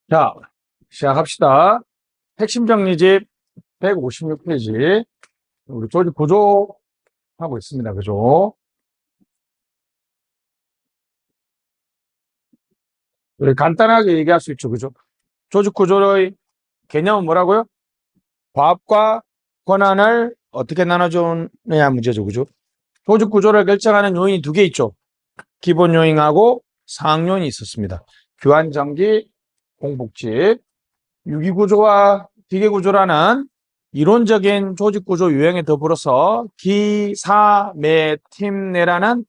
자, 시작합시다. 핵심 정리집 156페이지. 우리 조직 구조 하고 있습니다. 그죠? 우리 간단하게 얘기할 수 있죠. 그죠? 조직 구조의 개념은 뭐라고요? 과업과 권한을 어떻게 나눠주느냐 문제죠. 그죠? 조직 구조를 결정하는 요인이 두 개 있죠. 기본 요인하고 상응 요인이 있었습니다. 교환 정기, 공복집, 유기 구조와 기계 구조라는 이론적인 조직 구조 유형에 더불어서 기, 사, 매, 팀 내라는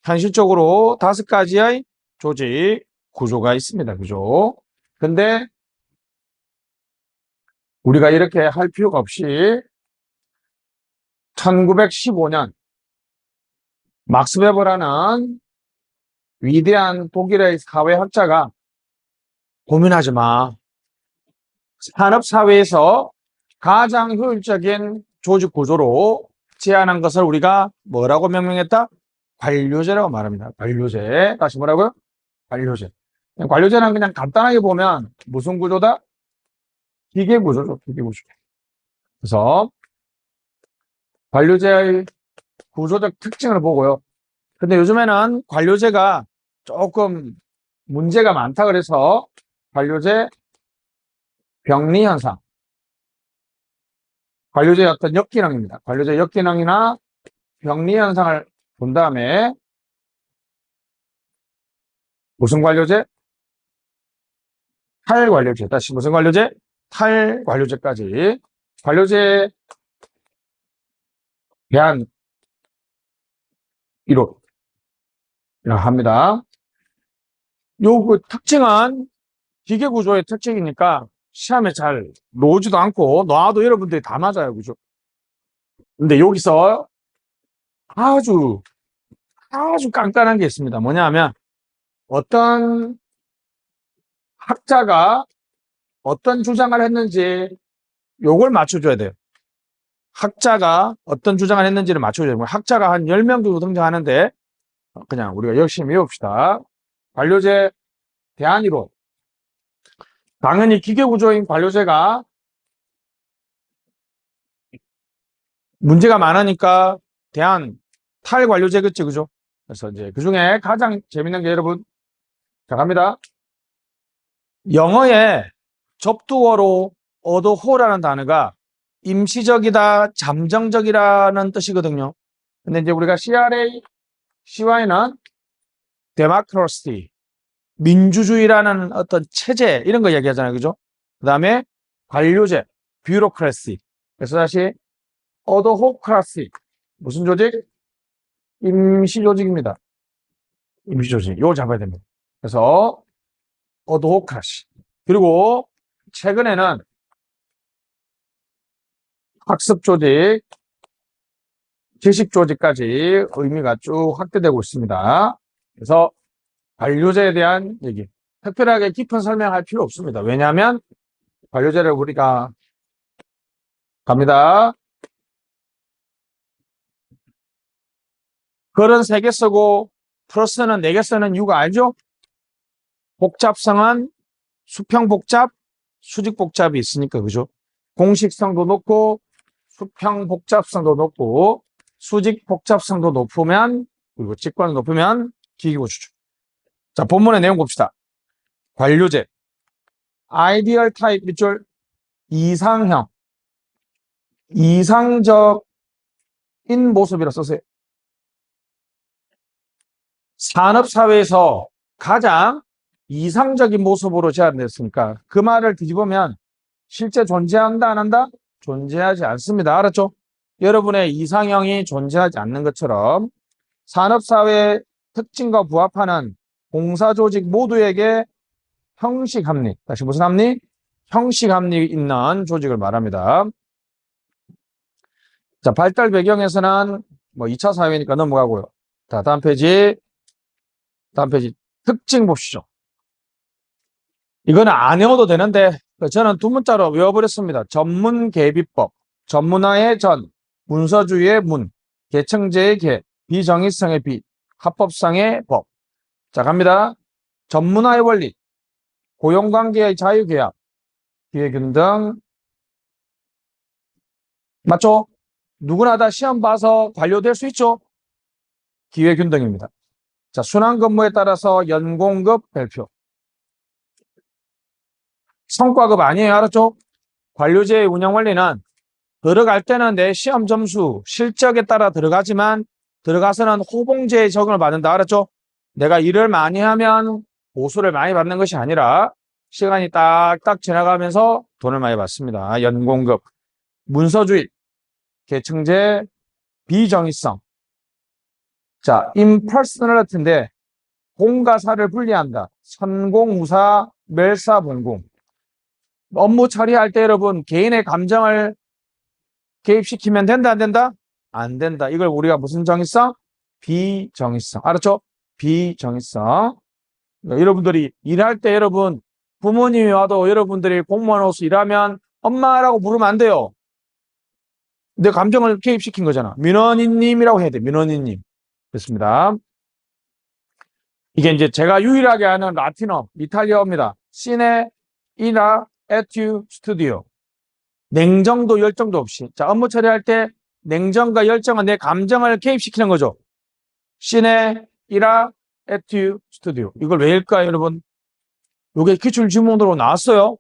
현실적으로 5가지의 조직 구조가 있습니다. 그죠? 근데 우리가 이렇게 할 필요가 없이 1915년 막스 베버라는 위대한 독일의 사회학자가 고민하지 마. 산업사회에서 가장 효율적인 조직 구조로 제안한 것을 우리가 뭐라고 명명했다? 관료제라고 말합니다. 관료제. 다시 뭐라고요? 관료제. 관료제는 그냥 간단하게 보면 무슨 구조다? 기계 구조죠. 기계 구조. 그래서 관료제의 구조적 특징을 보고요. 근데 요즘에는 관료제가 조금 문제가 많다 그래서 관료제 병리 현상. 관료제의 어떤 역기능입니다. 관료제 역기능이나 병리 현상을 본 다음에 무슨 관료제? 탈관료제. 다시 무슨 관료제? 탈관료제까지. 관료제에 대한 이론. 이라고 합니다. 요 그 특징은 기계 구조의 특징이니까 시험에 잘 나오지도 않고 놔도 여러분들이 다 맞아요. 그죠? 근데 여기서 아주 깐깐한 게 있습니다. 뭐냐 하면 어떤 학자가 어떤 주장을 했는지 요걸 맞춰줘야 돼요. 학자가 어떤 주장을 했는지를 맞춰줘야 돼요. 학자가 한 10명 정도 등장하는데 그냥 우리가 열심히 외웁시다. 관료제 대안이론. 당연히 기계구조인 관료제가 문제가 많으니까 대안 탈관료제겠지, 그죠? 그래서 이제 그 중에 가장 재밌는 게 여러분, 자, 갑니다. 영어에 접두어로 어도호라는 단어가 임시적이다, 잠정적이라는 뜻이거든요. 근데 이제 우리가 CRA, CY는 democracy, 민주주의라는 어떤 체제, 이런 거 얘기하잖아요. 그죠? 그 다음에 관료제, bureaucracy. 그래서 다시 어도호크라시. 무슨 조직? 임시조직입니다. 임시조직. 요거 잡아야 됩니다. 그래서 어도호크라시. 그리고 최근에는 학습조직, 지식조직까지 의미가 쭉 확대되고 있습니다. 그래서 관료제에 대한 얘기. 특별하게 깊은 설명할 필요 없습니다. 왜냐하면 관료제를 우리가 갑니다. 글은 3개 쓰고 플러스는 4개 쓰는 이유가 알죠? 복잡성은 수평 복잡, 수직 복잡이 있으니까, 그죠? 공식성도 높고, 수평 복잡성도 높고, 수직 복잡성도 높으면, 그리고 직관이 높으면 기계구조죠. 자, 본문의 내용 봅시다. 관료제. 아이디얼 타입 밑줄 이상형. 이상적인 모습이라 써세요. 산업사회에서 가장 이상적인 모습으로 제안됐으니까 그 말을 뒤집으면 실제 존재한다 안 한다? 존재하지 않습니다. 알았죠? 여러분의 이상형이 존재하지 않는 것처럼 산업사회의 특징과 부합하는 공사조직 모두에게 형식합리, 다시 무슨 합리? 형식합리 있는 조직을 말합니다. 자, 발달 배경에서는 뭐 2차 사회니까 넘어가고요. 자, 다음 페이지. 특징 보시죠. 이거는 안 외워도 되는데 저는 2문자로 외워버렸습니다. 전문계비법, 전문화의 전, 문서주의의 문, 계층제의 계, 비정의성의 비, 합법상의 법. 자, 갑니다. 전문화의 원리. 고용관계의 자유계약, 기회균등. 맞죠? 누구나 다 시험 봐서 관료될 수 있죠? 기회균등입니다. 자, 순환근무에 따라서 연공급 별표. 성과급 아니에요. 알았죠? 관료제의 운영원리는 들어갈 때는 내 시험 점수, 실적에 따라 들어가지만 들어가서는 호봉제의 적용을 받는다. 알았죠? 내가 일을 많이 하면 보수를 많이 받는 것이 아니라 시간이 딱딱 지나가면서 돈을 많이 받습니다. 연공급. 문서주의, 계층제, 비정의성. 자, impersonality인데 공과 사를 분리한다. 선공우사, 멸사봉공. 업무 처리할 때 여러분 개인의 감정을 개입시키면 된다 안 된다? 안 된다. 이걸 우리가 무슨 정의성? 비정의성. 알았죠? 비정의성. 여러분들이 일할 때 여러분 부모님이 와도 여러분들이 공무원으로서 일하면 엄마라고 부르면 안 돼요. 내 감정을 개입시킨 거잖아. 민원인님이라고 해야 돼. 민원인님. 됐습니다. 이게 이제 제가 유일하게 아는 라틴어, 이탈리아어입니다. 시네 이라 에튜 스튜디오. 냉정도 열정도 없이. 자, 업무 처리할 때 냉정과 열정은 내 감정을 개입시키는 거죠. 시네 이라 에튜 스튜디오. 이걸 왜일까요, 여러분? 이게 기출 지문으로 나왔어요.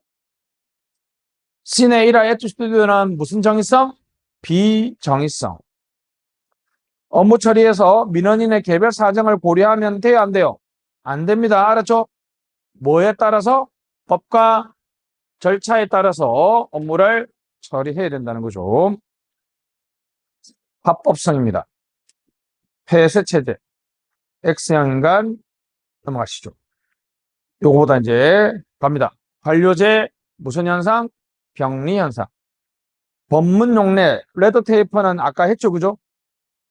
시네 이라 에튜 스튜디오는 무슨 정의성? 비정의성. 업무 처리에서 민원인의 개별 사정을 고려하면 돼요, 안 돼요? 안 됩니다. 알았죠? 뭐에 따라서? 법과 절차에 따라서 업무를 처리해야 된다는 거죠. 합법성입니다. 폐쇄체제, X형 인간 넘어가시죠. 요거보다 이제 갑니다. 관료제 무슨 현상? 병리 현상. 법문 용례, 레드 테이프는 아까 했죠, 그죠?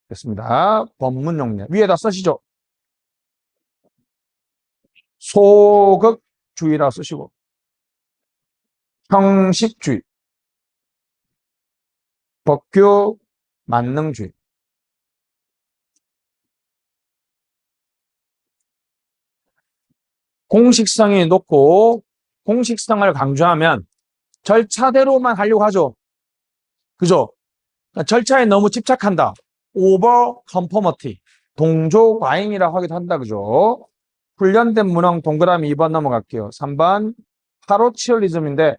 됐습니다. 법문 용례 위에다 쓰시죠. 소극주의라 쓰시고 형식주의, 법규 만능주의. 공식성이 높고 공식성을 강조하면 절차대로만 하려고 하죠. 그죠? 절차에 너무 집착한다. 오버 컨포머티, 동조 과잉이라고 하기도 한다. 그죠? 훈련된 문항 동그라미 2번 넘어갈게요. 3번 파로치얼리즘인데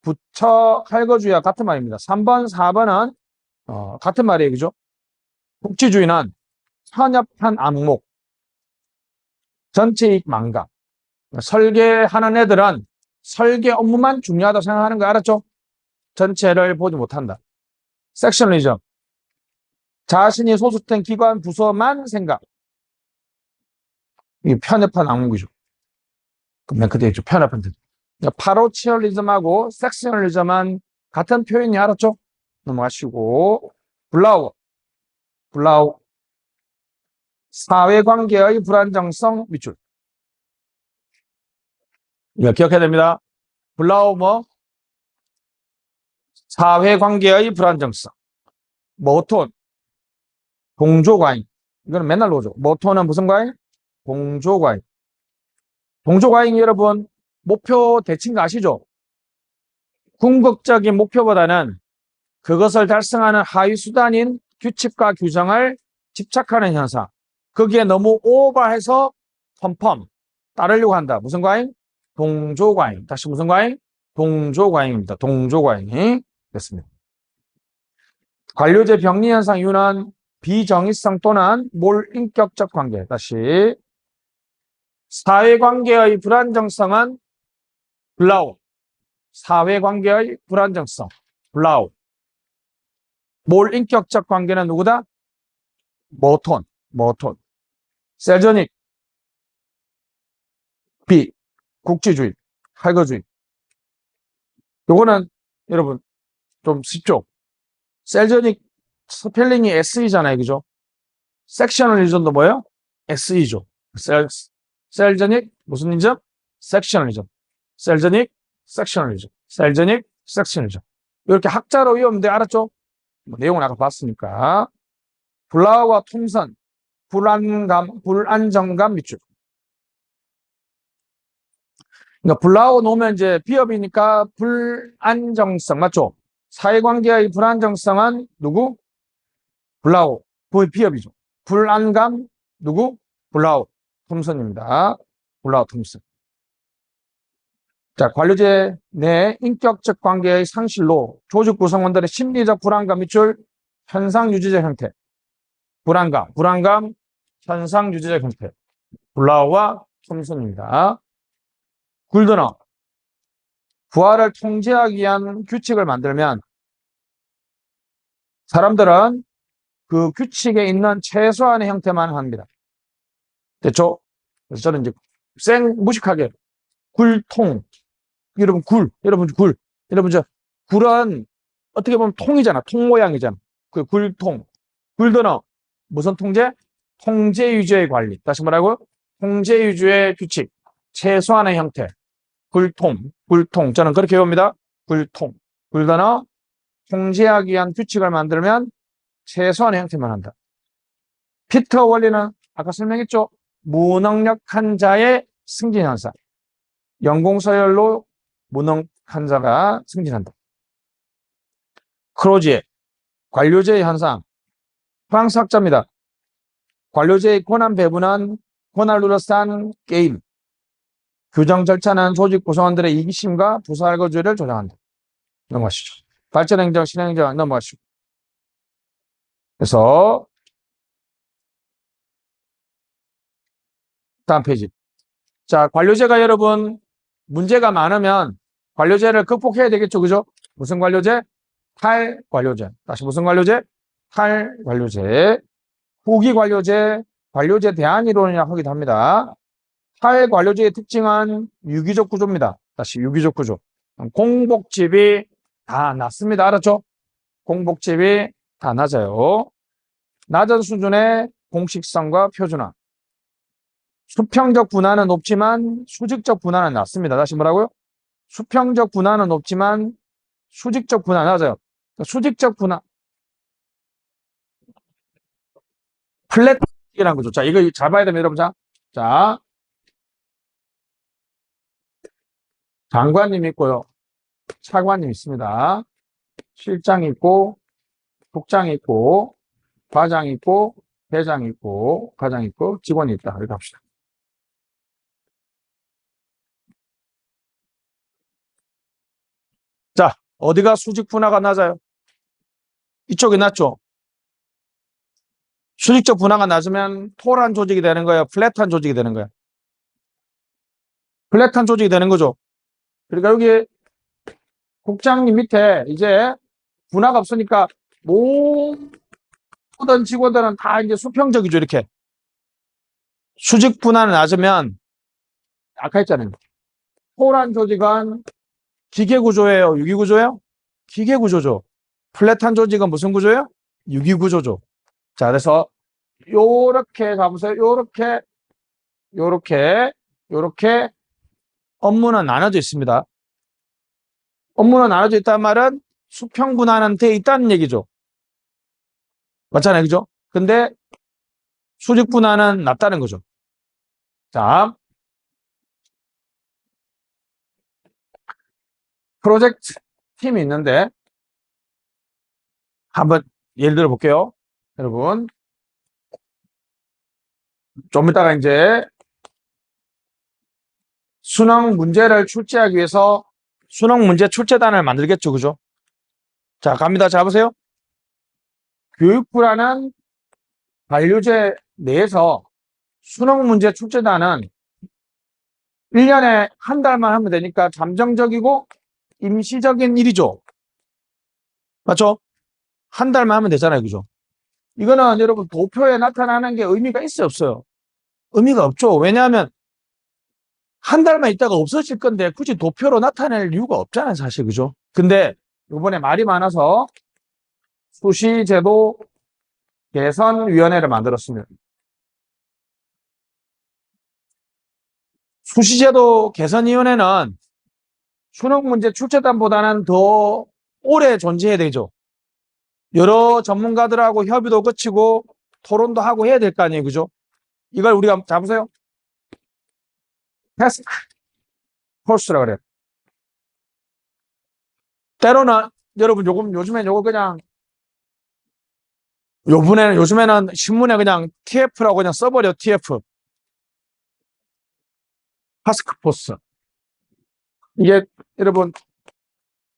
부처 할거주의와 같은 말입니다. 3번, 4번은 같은 말이에요. 그죠? 국지주의는 편협한 안목, 전체 이익 망각. 설계하는 애들은 설계 업무만 중요하다고 생각하는 거 알았죠? 전체를 보지 못한다. 섹셔널리즘, 자신이 소속된 기관 부서만 생각. 이게 편협한 악몽이죠. 그러면 그때 있죠. 편협한 뜻. 파로치얼리즘하고 섹셔널리즘은 같은 표현이 알았죠? 넘어가시고 블라우 사회관계의 불안정성 밑줄. 이거 기억해야 됩니다. 블라우 뭐? 사회관계의 불안정성. 모톤 동조과잉. 이거는 맨날 나오죠. 모톤은 무슨 과잉? 동조과잉. 동조과잉이 여러분 목표 대칭 아시죠? 궁극적인 목표보다는 그것을 달성하는 하위 수단인 규칙과 규정을 집착하는 현상. 거기에 너무 오버해서 펌펌 따르려고 한다. 무슨 과잉? 동조과잉. 다시 무슨 과잉? 동조과잉입니다. 동조과잉이 됐습니다. 관료제 병리 현상 이유는 비정의성 또는 몰인격적 관계. 다시 사회관계의 불안정성은 블라우. 사회관계의 불안정성 블라우. 몰인격적 관계는 누구다? 모톤. 셀저닉 B. 국지주의, 할거주의. 요거는 여러분 좀 쉽죠? 셀저닉 스펠링이 SE잖아요. 그죠? 섹셔널리즘도 뭐예요? SE죠. 셀저닉 무슨 리즘? 섹셔널리즘. 셀저닉 섹셔널리즘. 셀저닉 섹셔널리즘. 이렇게 학자로 외우면 알았죠? 뭐 내용은 아까 봤으니까. 블라우와 통선, 불안정감 밑줄. 그러니까 불나오 놓으면 이제 비읍이니까 불안정성 맞죠? 사회관계의 불안정성은 누구? 불나오. 비읍이죠. 불안감 누구? 불나오 톰슨입니다. 불나오 톰슨. 자, 관료제 내 인격적 관계의 상실로 조직 구성원들의 심리적 불안감 밑줄 현상 유지적 형태. 불안감, 현상 유지적 형태. 블라우와 톰슨입니다. 굴드너. 부하를 통제하기 위한 규칙을 만들면 사람들은 그 규칙에 있는 최소한의 형태만 합니다. 됐죠? 그래서 저는 이제 무식하게 굴통. 여러분 굴은 어떻게 보면 통이잖아. 통 모양이잖아. 그 굴통. 굴드너. 무슨 통제? 통제 유지의 관리. 다시 뭐라고요? 통제 유지의 규칙. 최소한의 형태. 굴통. 저는 그렇게 배웁니다. 굴통. 굴드너. 통제하기 위한 규칙을 만들면 최소한의 형태만 한다. 피터 원리는 아까 설명했죠? 무능력한 자의 승진현상. 연공서열로 무능한 자가 승진한다. 크로지에 관료제의 현상. 프랑스 학자입니다. 관료제의 권한 배분은 권한을 둘러싼 게임. 규정 절차는 조직 구성원들의 이기심과 부사알거주의를 조장한다. 넘어가시죠. 발전행정, 실행행정 넘어가시죠. 그래서 다음 페이지. 자, 관료제가 여러분 문제가 많으면 관료제를 극복해야 되겠죠. 그죠? 무슨 관료제? 탈관료제. 다시 무슨 관료제? 탈관료제. 후기 관료제, 관료제 대안이론이라고 하기도 합니다. 탈관료제의 특징은 유기적 구조입니다. 다시 유기적 구조. 공복집이 다 낮습니다. 알았죠? 공복집이 다 낮아요. 낮은 수준의 공식성과 표준화. 수평적 분화는 높지만 수직적 분화는 낮습니다. 다시 뭐라고요? 수평적 분화는 높지만 수직적 분화는 낮아요. 수직적 분화. 플랫이라는 거죠. 자, 이거 잘 봐야 됩니다, 여러분. 자, 장관님 있고요. 차관님 있습니다. 실장 있고, 국장 있고, 과장 있고, 대장 있고, 과장 있고, 직원이 있다. 이렇게 합시다. 자, 어디가 수직 분화가 낮아요? 이쪽이 낮죠? 수직적 분화가 낮으면 톨한 조직이 되는 거예요? 플랫한 조직이 되는 거예요? 플랫한 조직이 되는 거죠. 그러니까 여기 국장님 밑에 이제 분화가 없으니까 모든 직원들은 다 이제 수평적이죠. 이렇게. 수직 분화는 낮으면 아까 했잖아요. 톨한 조직은 기계 구조예요? 유기 구조예요? 기계 구조죠. 플랫한 조직은 무슨 구조예요? 유기 구조죠. 자, 그래서 요렇게 가보세요. 요렇게 업무는 나눠져 있습니다. 업무는 나눠져 있다는 말은 수평 분화는 돼 있다는 얘기죠. 맞잖아요. 그죠? 근데 수직 분화는 낮다는 거죠. 자, 프로젝트 팀이 있는데 한번 예를 들어 볼게요. 여러분, 좀 이따가 이제 수능 문제를 출제하기 위해서 수능 문제 출제단을 만들겠죠. 그죠? 자, 갑니다. 자, 보세요. 교육부라는 관료제 내에서 수능 문제 출제단은 1년에 한 달만 하면 되니까 잠정적이고 임시적인 일이죠. 맞죠? 한 달만 하면 되잖아요. 그죠? 이거는 여러분 도표에 나타나는 게 의미가 있어요? 없어요? 의미가 없죠. 왜냐하면 한 달만 있다가 없어질 건데 굳이 도표로 나타낼 이유가 없잖아요. 사실. 그죠? 근데 이번에 말이 많아서 수시제도 개선위원회를 만들었습니다. 수시제도 개선위원회는 수능 문제 출제단보다는 더 오래 존재해야 되죠. 여러 전문가들하고 협의도 거치고 토론도 하고 해야 될 거 아니에요. 그죠? 이걸 우리가 잡으세요. 태스크. 포스라 그래요. 때로는 여러분 요즘에 요거 그냥 요즘에는 신문에 그냥 TF라고 그냥 써버려. TF. 타스크포스. 이게 여러분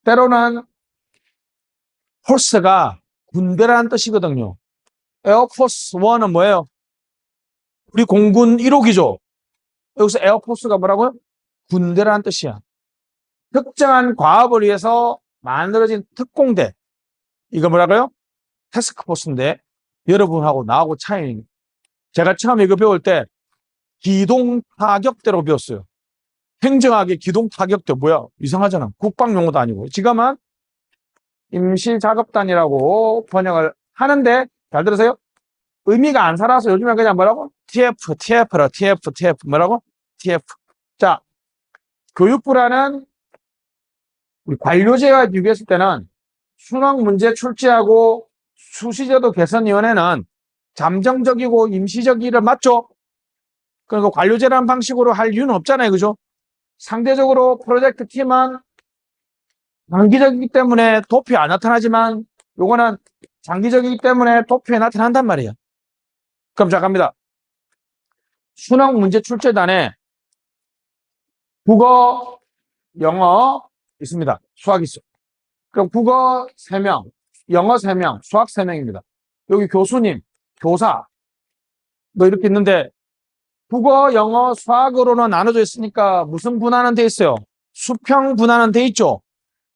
때로는 포스가 군대라는 뜻이거든요. 에어포스 1은 뭐예요? 우리 공군 1호기죠. 여기서 에어포스가 뭐라고요? 군대라는 뜻이야. 특정한 과업을 위해서 만들어진 특공대. 이거 뭐라고요? 태스크포스인데 여러분하고 나하고 차이는 제가 처음 이거 배울 때 기동타격대로 배웠어요. 행정학의 기동타격대 뭐야? 이상하잖아. 국방용어도 아니고. 지금은 임시작업단이라고 번역을 하는데 잘 들으세요. 의미가 안 살아서 요즘에 그냥 뭐라고? TF 뭐라고? TF. 자, 교육부라는 우리 관료제와 비교했을 때는 수능 문제 출제하고 수시제도 개선위원회는 잠정적이고 임시적이를 맞죠? 그러니까 관료제라는 방식으로 할 이유는 없잖아요. 그죠? 상대적으로 프로젝트 팀은 단기적이기 때문에 도표에 안 나타나지만 요거는 장기적이기 때문에 도표에 나타난단 말이에요. 그럼 자 갑니다. 수능 문제 출제단에 국어, 영어 있습니다. 수학 있어. 그럼 국어 3명, 영어 3명, 수학 3명입니다. 여기 교수님, 교사 뭐 이렇게 있는데 국어, 영어, 수학으로는 나눠져 있으니까 무슨 분할은 돼 있어요? 수평 분할은 돼 있죠.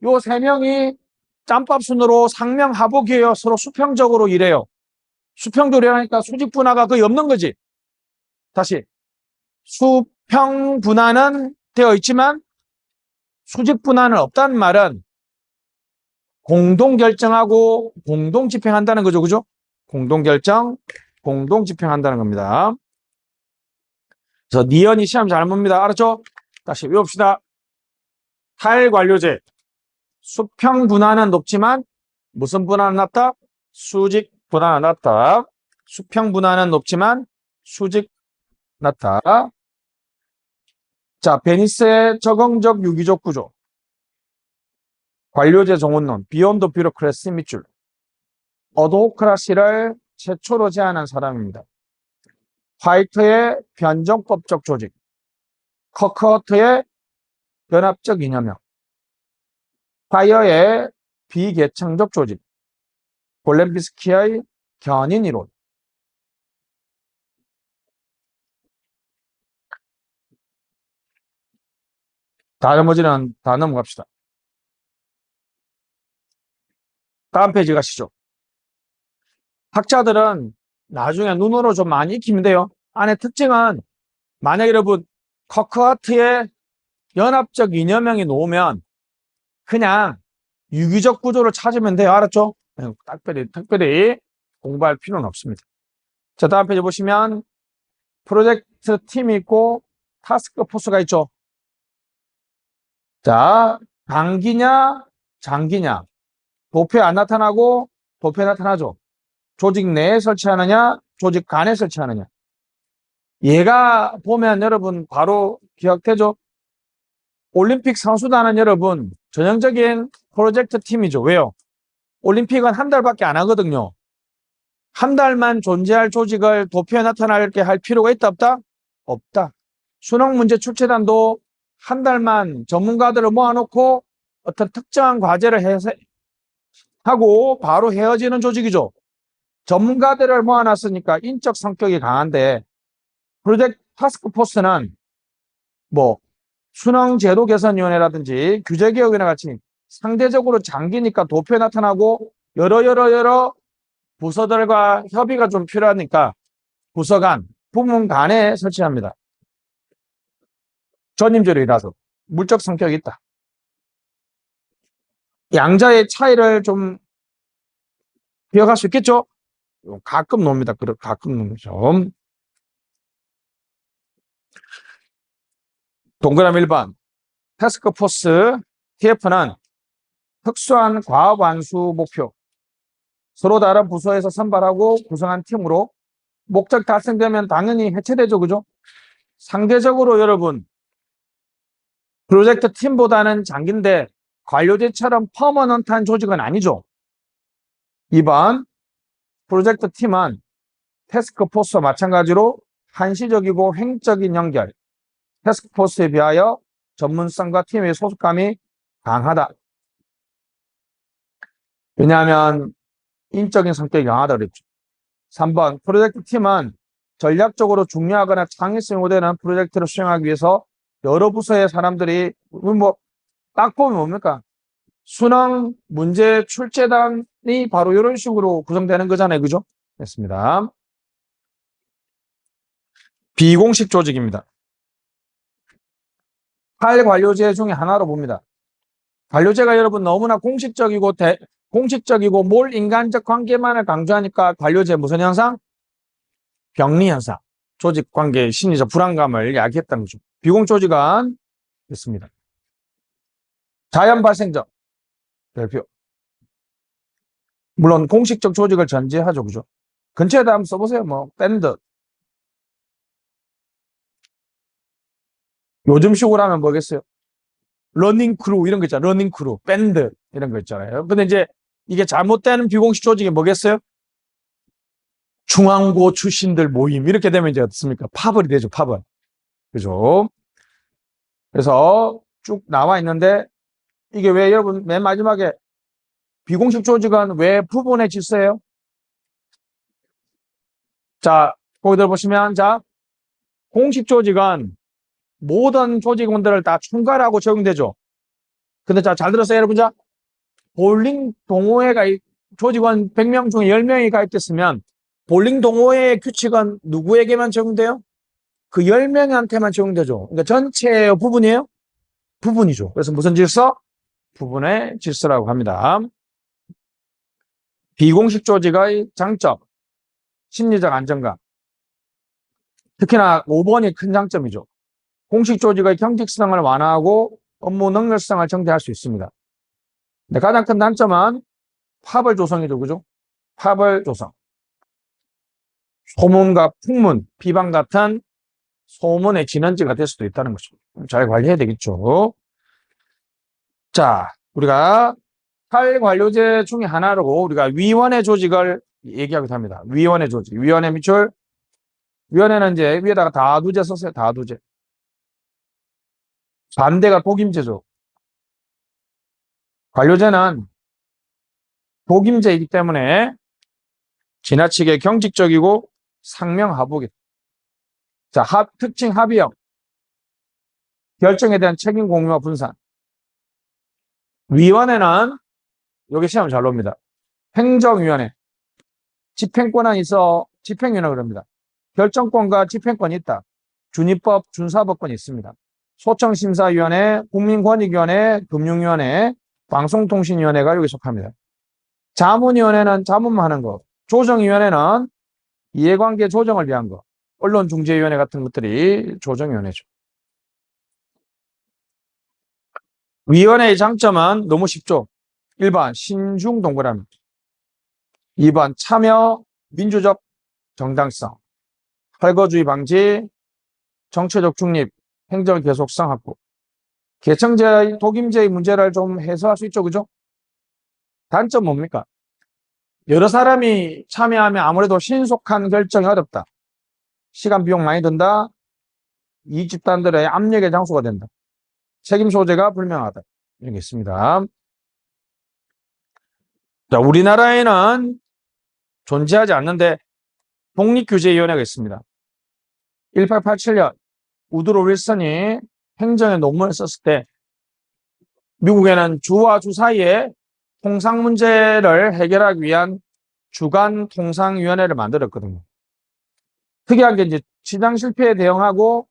요 3명이 짬밥순으로 상명하복이에요. 서로 수평적으로 일해요. 수평적으로 일하니까 수직 분화가 거의 없는 거지. 다시 수평 분화는 되어 있지만 수직 분화는 없다는 말은 공동 결정하고 공동 집행한다는 거죠. 그죠? 공동 결정, 공동 집행한다는 겁니다. 그래서 니은이 시험 잘 봅니다. 알았죠? 다시 외웁시다. 탈관료제. 수평 분화는 높지만 무슨 분화는 낮다? 수직 분화는 낮다. 수평 분화는 높지만 수직 낮다. 자, 베니스의 적응적 유기적 구조. 관료제 정원론, 비욘드 뷰로크래시 밑줄. 어도크라시를 최초로 제안한 사람입니다. 화이트의 변정법적 조직, 커커트의 연합적 이념형, 파이어의 비계층적 조직, 골렘비스키의 견인 이론. 나머지는 다 넘어갑시다. 다음 페이지 가시죠. 학자들은 나중에 눈으로 좀 많이 익히면 돼요. 안에 특징은 만약 여러분 커크하트의 연합적 이념형이 놓으면 그냥 유기적 구조를 찾으면 돼요. 알았죠? 특별히 공부할 필요는 없습니다. 자, 다음 페이지 보시면 프로젝트 팀이 있고 타스크 포스가 있죠. 자, 단기냐 장기냐 도표에 안 나타나고 도표에 나타나죠. 조직 내에 설치하느냐 조직 간에 설치하느냐. 얘가 보면 여러분 바로 기억되죠? 올림픽 선수단은 여러분 전형적인 프로젝트 팀이죠. 왜요? 올림픽은 한 달밖에 안 하거든요. 한 달만 존재할 조직을 도표에 나타나게 할 필요가 있다 없다? 없다. 수능 문제 출제단도 한 달만 전문가들을 모아놓고 어떤 특정한 과제를 하고 바로 헤어지는 조직이죠. 전문가들을 모아놨으니까 인적 성격이 강한데 프로젝트 타스크포스는 뭐 수능 제도 개선위원회라든지 규제개혁위원회 같이 상대적으로 장기니까 도표에 나타나고 여러 부서들과 협의가 좀 필요하니까 부서 간, 부문 간에 설치합니다. 전임제로이라서 물적 성격이 있다. 양자의 차이를 좀 기억할 수 있겠죠? 가끔 놉니다. 가끔 놉니다. 동그라미 1번 태스크포스 TF는 특수한 과업 완수 목표 서로 다른 부서에서 선발하고 구성한 팀으로 목적 달성되면 당연히 해체되죠. 그죠? 상대적으로 여러분 프로젝트 팀보다는 장기인데 관료제처럼 퍼머넌트한 조직은 아니죠. 2번, 프로젝트 팀은 태스크포스와 마찬가지로 한시적이고 횡적인 연결, 태스크포스에 비하여 전문성과 팀의 소속감이 강하다. 왜냐하면 인적인 성격이 강하다 그랬죠. 3번, 프로젝트 팀은 전략적으로 중요하거나 창의성이 우대하는 프로젝트를 수행하기 위해서 여러 부서의 사람들이 딱 보면 뭡니까? 수능 문제 출제단이 바로 이런 식으로 구성되는 거잖아요. 그죠? 됐습니다. 비공식 조직입니다. 관료제 중에 하나로 봅니다. 관료제가 여러분 너무나 공식적이고 몰 인간적 관계만을 강조하니까 관료제 무슨 현상? 병리 현상. 조직 관계 심리적 불안감을 야기했다는 거죠. 비공 조직은 있습니다. 자연 발생적 별표. 물론 공식적 조직을 전제하죠. 그죠? 근처에다 한번 써보세요. 밴드. 요즘식으로 하면 뭐겠어요? 러닝 크루 이런 거 있잖아요. 러닝 크루, 밴드 이런 거 있잖아요. 근데 이제 이게 잘못되는 비공식 조직이 뭐겠어요? 중앙고 출신들 모임 이렇게 되면 이제 어떻습니까? 파벌이 되죠. 파벌. 그죠? 그래서 쭉 나와 있는데 이게 왜 여러분 맨 마지막에 비공식 조직은 왜 부분의 질서예요? 자, 거기들 보시면 자, 공식 조직은 모든 조직원들을 다 총괄하고 적용되죠. 근데 자, 잘 들었어요, 여러분. 자, 볼링 동호회가 조직원 100명 중에 10명이 가입됐으면 볼링 동호회의 규칙은 누구에게만 적용돼요? 그 10명한테만 적용되죠. 그러니까 전체예요, 부분이에요? 부분이죠. 그래서 무슨 질서? 부분의 질서라고 합니다. 비공식 조직의 장점, 심리적 안정감. 특히나 5번이 큰 장점이죠. 공식 조직의 경직성을 완화하고 업무 능률성을 증대할 수 있습니다. 근데 가장 큰 단점은 파벌 조성이죠. 그죠? 파벌 조성. 소문과 풍문, 비방 같은 소문의 진원지가 될 수도 있다는 거죠. 잘 관리해야 되겠죠. 자, 우리가 관료제 중에 하나로 우리가 위원회 조직을 얘기하기도 합니다. 위원회 조직. 위원회 밑줄. 위원회는 이제 위에다가 다두제 썼어요. 다두제. 반대가 독임제죠. 관료제는 독임제이기 때문에 지나치게 경직적이고 상명하복이다. 자, 특징 합의형. 결정에 대한 책임 공유와 분산. 위원회는 여기 시험 잘 옵니다. 행정위원회. 집행권은 있어 집행위원회라고 합니다. 결정권과 집행권이 있다. 준입법, 준사법권이 있습니다. 소청심사위원회, 국민권익위원회, 금융위원회, 방송통신위원회가 여기 속합니다. 자문위원회는 자문만 하는 거. 조정위원회는 이해관계 조정을 위한 거. 언론중재위원회 같은 것들이 조정위원회죠. 위원회의 장점은 너무 쉽죠. 1번 신중 동그라미. 2번 참여 민주적 정당성. 헐거주의 방지, 정치적 중립, 행정 계속성 확보. 계층제의 독임제의 문제를 좀 해소할 수 있죠. 그죠? 단점 뭡니까? 여러 사람이 참여하면 아무래도 신속한 결정이 어렵다. 시간 비용 많이 든다. 이 집단들의 압력의 장소가 된다. 책임 소재가 불명하다. 이런 게 있습니다. 자, 우리나라에는 존재하지 않는데 독립규제위원회가 있습니다. 1887년 우드로 윌슨이 행정의 논문을 썼을 때 미국에는 주와 주 사이에 통상 문제를 해결하기 위한 주간 통상위원회를 만들었거든요. 특이한 게 이제 시장 실패에 대응하고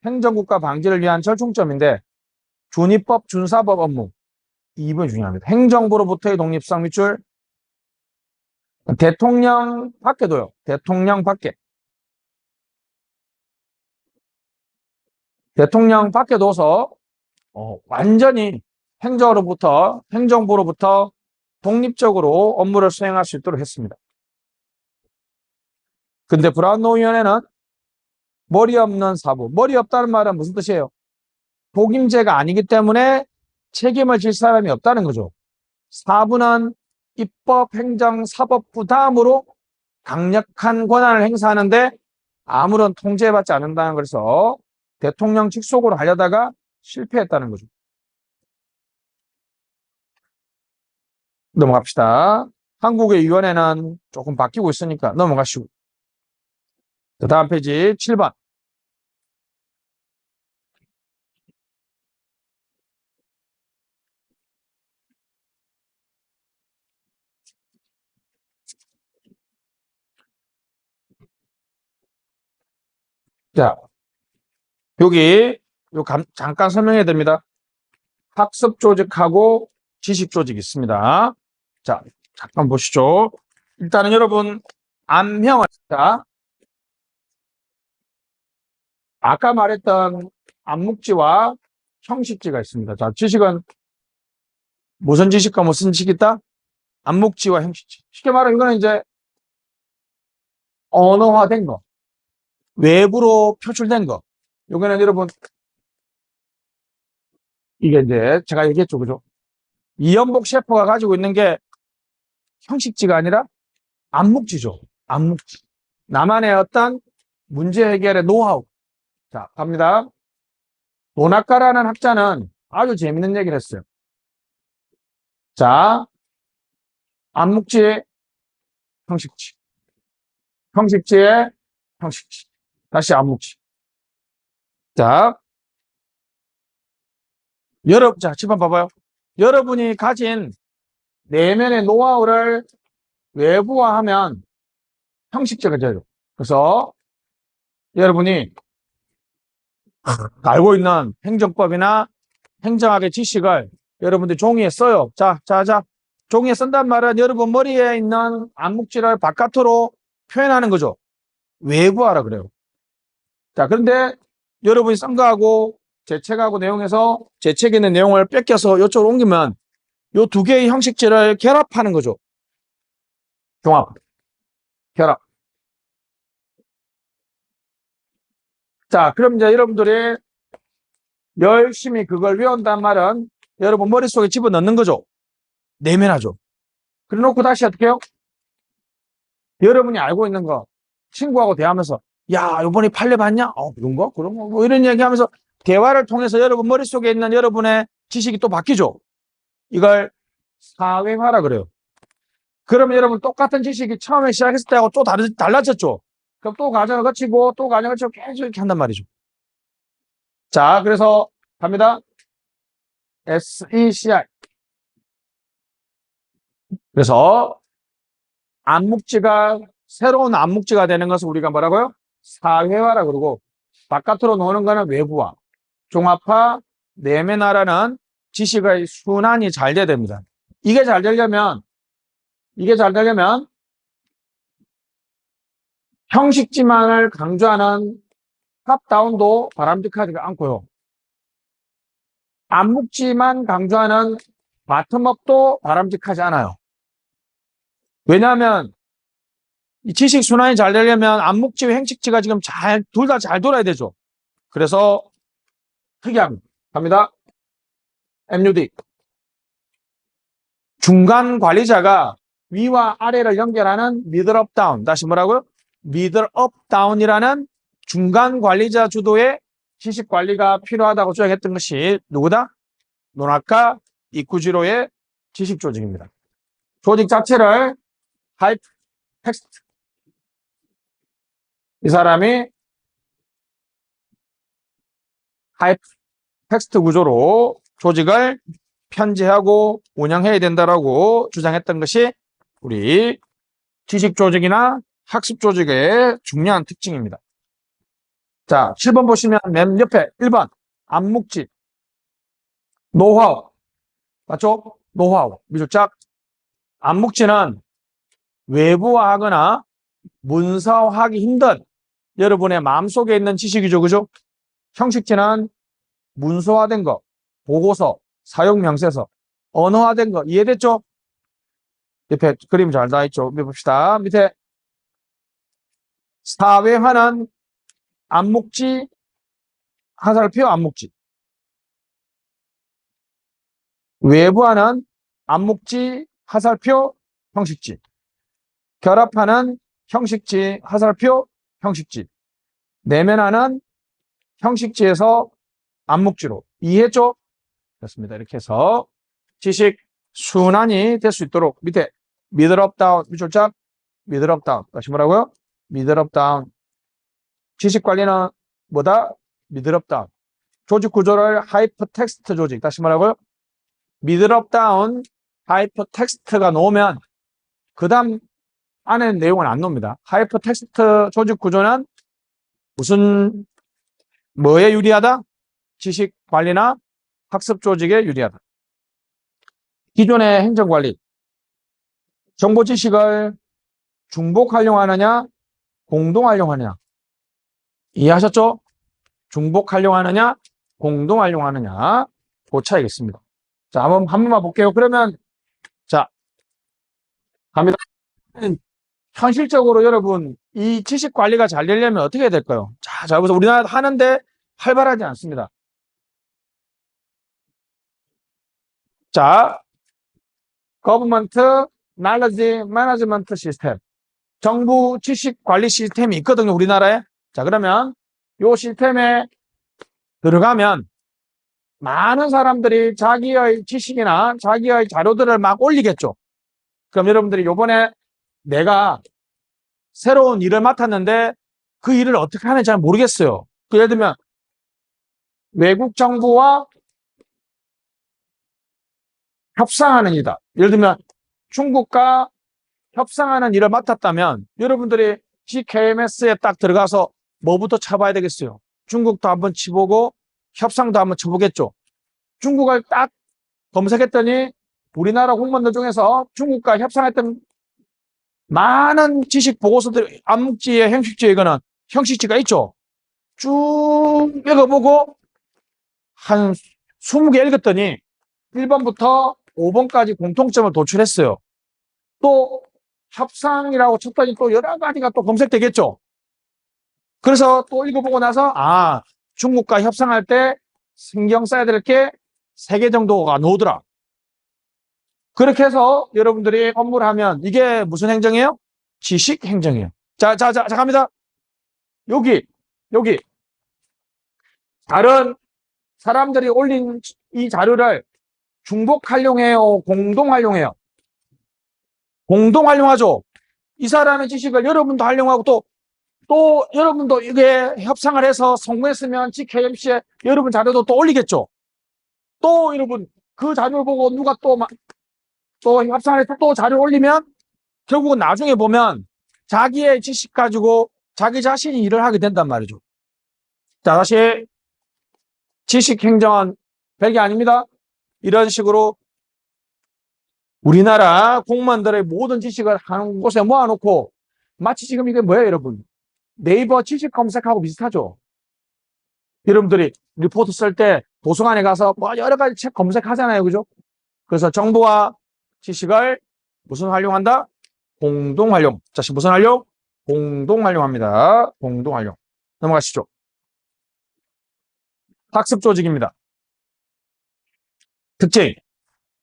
행정국가 방지를 위한 절충점인데 준입법, 준사법 업무 이 부분이 중요합니다. 행정부로부터의 독립성 밑줄 대통령 밖에도요. 대통령 밖에. 대통령 밖에 둬서 완전히 행정부로부터 독립적으로 업무를 수행할 수 있도록 했습니다. 근데 브라운노 위원회는 머리 없는 사부. 머리 없다는 말은 무슨 뜻이에요? 독임제가 아니기 때문에 책임을 질 사람이 없다는 거죠. 4부는 입법, 행정, 사법부 다음으로 강력한 권한을 행사하는데 아무런 통제받지 않는다는 것에서 대통령 직속으로 하려다가 실패했다는 거죠. 넘어갑시다. 한국의 위원회는 조금 바뀌고 있으니까 넘어가시고. 다음 페이지 7번. 자, 여기 잠깐 설명해야 됩니다. 학습 조직하고 지식 조직이 있습니다. 자, 잠깐 보시죠. 일단은 여러분 암형을 자, 아까 말했던 암묵지와 형식지가 있습니다. 자, 지식은 무슨 지식과 무슨 지식이 있다? 암묵지와 형식지. 쉽게 말하면 이거는 이제 언어화된 거, 외부로 표출된 거. 요거는 여러분 이게 이제 제가 얘기했죠, 그죠? 이연복 셰퍼가 가지고 있는 게 형식지가 아니라 암묵지죠. 암묵지. 나만의 어떤 문제 해결의 노하우. 자, 갑니다. 노나카라는 학자는 아주 재밌는 얘기를 했어요. 자, 암묵지의 형식지. 형식지의 형식지. 다시 암묵지. 자, 자, 집안 봐봐요. 여러분이 가진 내면의 노하우를 외부화하면 형식지가 돼요. 그래서 여러분이 알고 있는 행정법이나 행정학의 지식을 여러분들 종이에 써요. 자. 종이에 쓴단 말은 여러분 머리에 있는 암묵지를 바깥으로 표현하는 거죠. 외부하라 그래요. 자, 그런데 여러분이 쓴 거하고 제 책하고 내용에서 제 책에 있는 내용을 뺏겨서 이쪽으로 옮기면 이 두 개의 형식지를 결합하는 거죠. 종합, 결합. 자, 그럼 이제 여러분들이 열심히 그걸 외운단 말은 여러분 머릿속에 집어넣는 거죠. 내면하죠. 그래 놓고 다시 어떻게 해요? 여러분이 알고 있는 거 친구하고 대화하면서 야, 요번에 판례 봤냐? 그런 거? 그런 거? 뭐 이런 얘기 하면서 대화를 통해서 여러분 머릿속에 있는 여러분의 지식이 또 바뀌죠. 이걸 사회화라 그래요. 그러면 여러분 똑같은 지식이 처음에 시작했을 때하고 또 달라졌죠. 그럼 또 과정을 거치고 또 과정을 거치고 계속 이렇게 한단 말이죠. 자, 그래서 갑니다. SECI. 그래서 암묵지가 새로운 암묵지가 되는 것을 우리가 뭐라고요? 사회화라 그러고 바깥으로 노는 거는 외부화, 종합화, 내면화라는 지식의 순환이 잘 돼야 됩니다. 이게 잘 되려면 형식지만을 강조하는 탑다운도 바람직하지가 않고요. 암묵지만 강조하는 바텀업도 바람직하지 않아요. 왜냐하면 이 지식 순환이 잘 되려면 암묵지와 행식지가 지금 둘 다 잘 돌아야 되죠. 그래서 특이합니다. 갑니다. MUD. 중간 관리자가 위와 아래를 연결하는 미들업 다운. 다시 뭐라고요? 미들업 다운이라는 중간 관리자 주도의 지식 관리가 필요하다고 주장했던 것이 누구다? 노나카 이쿠지로의 지식 조직입니다. 조직 자체를 하이프 텍스트. 이 사람이 하이프 텍스트 구조로 조직을 편제하고 운영해야 된다라고 주장했던 것이 우리 지식 조직이나 학습 조직의 중요한 특징입니다. 자, 7번 보시면 맨 옆에 1번 암묵지 노하우 맞죠? 노하우 미주짝 암묵지는 외부화하거나 문서화하기 힘든 여러분의 마음속에 있는 지식이죠. 그죠? 형식지는 문서화된 거, 보고서, 사용명세서, 언어화된 거 이해됐죠? 옆에 그림 잘 나와 있죠? 봅시다. 밑에 사회화는 암묵지, 화살표 암묵지. 외부하는 암묵지, 하살표, 형식지. 결합하는 형식지, 하살표, 형식지. 내면하는 형식지에서 암묵지로. 이해했죠? 됐습니다. 이렇게 해서 지식 순환이 될 수 있도록 밑에 middle up down, 밑줄 짝, middle up down. 다시 뭐라고요? middle up down. 지식 관리는 뭐다? middle up down. 조직 구조를 하이퍼텍스트 조직. 다시 뭐라고요? middle up down 하이퍼텍스트가 놓으면 그 다음 안에 내용은 안 나옵니다. 하이퍼텍스트 조직 구조는 무슨 뭐에 유리하다? 지식 관리나 학습 조직에 유리하다. 기존의 행정관리, 정보 지식을 중복 활용하느냐, 공동 활용하느냐. 이해하셨죠? 중복 활용하느냐, 공동 활용하느냐. 그 차이겠습니다. 자, 한번 한 번만 볼게요. 그러면 자, 갑니다. 현실적으로 여러분 이 지식 관리가 잘 되려면 어떻게 해야 될까요? 자, 잘 보세요. 우리나라 하는데 활발하지 않습니다. 자, Government Knowledge Management System. 정부 지식 관리 시스템이 있거든요, 우리나라에. 자, 그러면 이 시스템에 들어가면 많은 사람들이 자기의 지식이나 자기의 자료들을 막 올리겠죠. 그럼 여러분들이 요번에 내가 새로운 일을 맡았는데 그 일을 어떻게 하는지 잘 모르겠어요. 예를 들면 외국 정부와 협상하는 일이다. 예를 들면 중국과 협상하는 일을 맡았다면 여러분들이 GKMS에 딱 들어가서 뭐부터 쳐봐야 되겠어요? 중국도 한번 쳐보고 협상도 한번 쳐보겠죠. 중국을 딱 검색했더니 우리나라 공무원들 중에서 중국과 협상했던 많은 지식 보고서들, 암묵지에 형식지에 이거는 형식지가 있죠. 쭉 읽어보고 한 20개 읽었더니 1번부터 5번까지 공통점을 도출했어요. 또 협상이라고 쳤더니 또 여러 가지가 또 검색되겠죠. 그래서 또 읽어보고 나서 중국과 협상할 때 신경 써야 될 게 3개 정도가 나오더라. 그렇게 해서 여러분들이 업무를 하면 이게 무슨 행정이에요? 지식 행정이에요. 자, 갑니다. 여기 다른 사람들이 올린 이 자료를 중복 활용해요? 공동 활용해요? 공동 활용하죠. 이 사람의 지식을 여러분도 활용하고 또 여러분도 이게 협상을 해서 성공했으면 GKMC에 여러분 자료도 또 올리겠죠. 또 여러분 그 자료를 보고 누가 또 협상을 해서 또 자료 올리면 결국은 나중에 보면 자기의 지식 가지고 자기 자신이 일을 하게 된단 말이죠. 자, 다시 지식 행정은 별게 아닙니다. 이런 식으로 우리나라 공무원들의 모든 지식을 한 곳에 모아놓고 마치 지금 이게 뭐예요, 여러분? 네이버 지식 검색하고 비슷하죠. 여러분들이 리포트 쓸 때 도서관에 가서 뭐 여러 가지 책 검색하잖아요, 그죠? 그래서 정보와 지식을 무슨 활용한다? 공동 활용. 자, 무슨 활용? 공동 활용합니다. 공동 활용. 넘어가시죠. 학습 조직입니다. 특징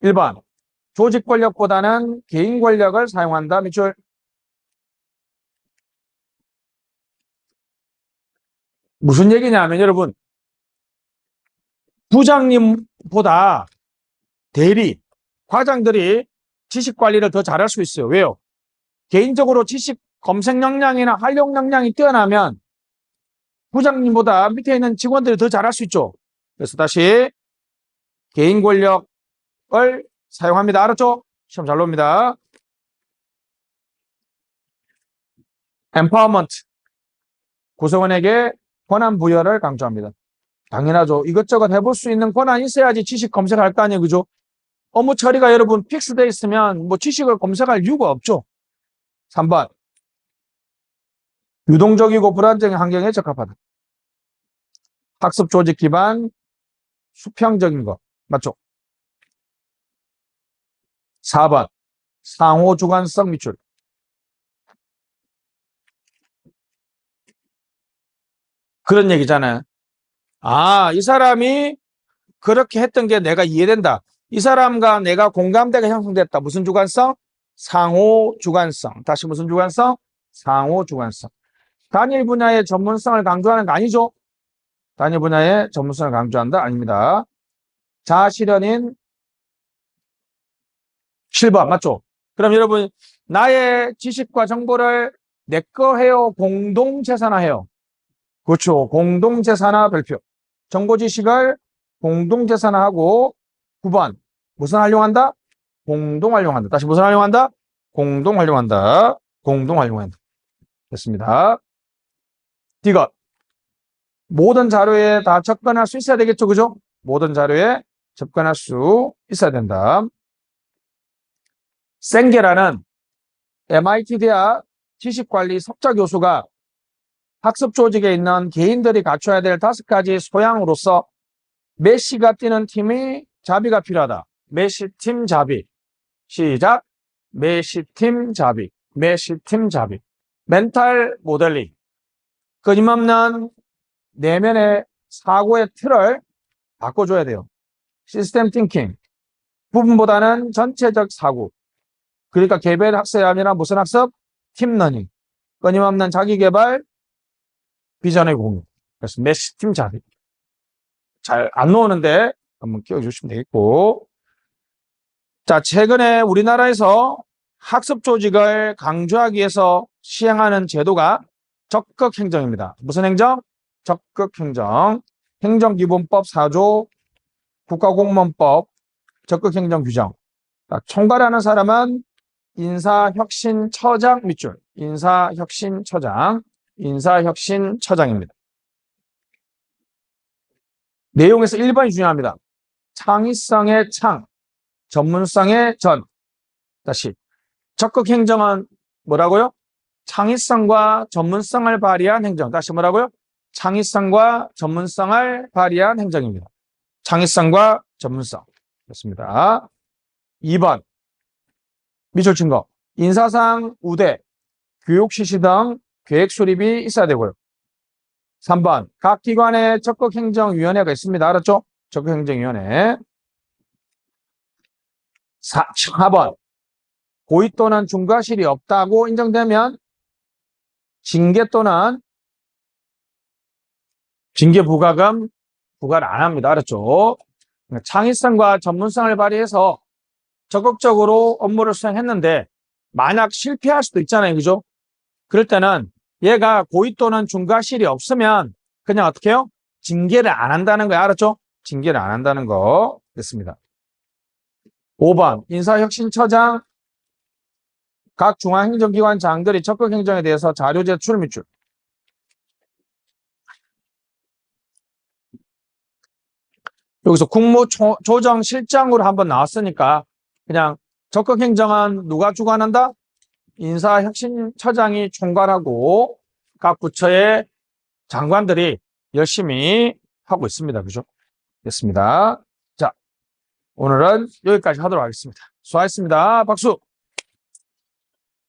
1번 조직 권력보다는 개인 권력을 사용한다. 밑줄. 무슨 얘기냐면 여러분 부장님보다 대리, 과장들이 지식 관리를 더 잘할 수 있어요. 왜요? 개인적으로 지식 검색 역량이나 활용 역량이 뛰어나면 부장님보다 밑에 있는 직원들이 더 잘할 수 있죠. 그래서 다시 개인 권력을 사용합니다. 알았죠? 시험 잘 봅니다. empowerment. 구성원에게 권한 부여를 강조합니다. 당연하죠. 이것저것 해볼 수 있는 권한이 있어야지 지식 검색할 거 아니에요. 그죠? 업무 처리가 여러분 픽스되어 있으면 뭐 지식을 검색할 이유가 없죠. 3번. 유동적이고 불안정한 환경에 적합하다. 학습 조직 기반 수평적인 것. 맞죠? 4번. 상호 주관성 밑줄. 그런 얘기잖아요. 이 사람이 그렇게 했던 게 내가 이해된다. 이 사람과 내가 공감대가 형성됐다. 무슨 주관성? 상호 주관성. 다시 무슨 주관성? 상호 주관성. 단일 분야의 전문성을 강조하는 거 아니죠? 단일 분야의 전문성을 강조한다? 아닙니다. 자아실현인 7번 맞죠? 그럼 여러분 나의 지식과 정보를 내 거 해요? 공동재산화해요? 그렇죠. 공동재산화 별표. 정보지식을 공동재산화하고 9번 무슨 활용한다? 공동활용한다. 다시 무슨 활용한다? 공동활용한다. 공동활용한다. 됐습니다. D가 모든 자료에 다 접근할 수 있어야 되겠죠. 그죠? 모든 자료에 접근할 수 있어야 된다. 생계라는 MIT 대학 지식관리 석좌 교수가 학습 조직에 있는 개인들이 갖춰야 될 5가지 소양으로서 메시가 뛰는 팀이 자비가 필요하다. 메시팀 자비. 시작. 메시팀 자비. 메시팀 자비. 멘탈 모델링. 끊임없는 내면의 사고의 틀을 바꿔줘야 돼요. 시스템 띵킹. 부분보다는 전체적 사고. 그러니까 개별 학습이 아니라 무슨 학습? 팀 러닝. 끊임없는 자기개발, 비전의 공유. 그래서 메시팀 자비. 잘 안 나오는데 한번 끼워주시면 되겠고. 자, 최근에 우리나라에서 학습 조직을 강조하기 위해서 시행하는 제도가 적극행정입니다. 무슨 행정? 적극행정. 행정기본법 4조, 국가공무원법, 적극행정 규정. 자, 총괄하는 사람은 인사혁신처장 밑줄. 인사혁신처장. 인사혁신처장입니다. 내용에서 1번이 중요합니다. 창의성의 창, 전문성의 전. 다시 적극행정은 뭐라고요? 창의성과 전문성을 발휘한 행정. 다시 뭐라고요? 창의성과 전문성을 발휘한 행정입니다. 창의성과 전문성. 그렇습니다. 2번 밑줄 친 거. 인사상 우대, 교육 실시 등 계획 수립이 있어야 되고요. 3번 각 기관에 적극행정위원회가 있습니다. 알았죠? 적극행정위원회. 4번 고의 또는 중과실이 없다고 인정되면 징계 또는 징계 부과금 부과를 안 합니다. 알았죠? 창의성과 전문성을 발휘해서 적극적으로 업무를 수행했는데 만약 실패할 수도 있잖아요. 그죠? 그럴 때는 얘가 고의 또는 중과실이 없으면 그냥 어떻게 해요? 징계를 안 한다는 거예요. 알았죠? 징계를 안 한다는 거 됐습니다. 5번 인사혁신처장 각 중앙행정기관 장들이 적극행정에 대해서 자료 제출 밑줄. 여기서 국무조정실장으로 한번 나왔으니까 그냥 적극행정은 누가 주관한다? 인사혁신처장이 총괄하고 각 부처의 장관들이 열심히 하고 있습니다. 그죠? 됐습니다. 자, 오늘은 여기까지 하도록 하겠습니다. 수고하셨습니다. 박수!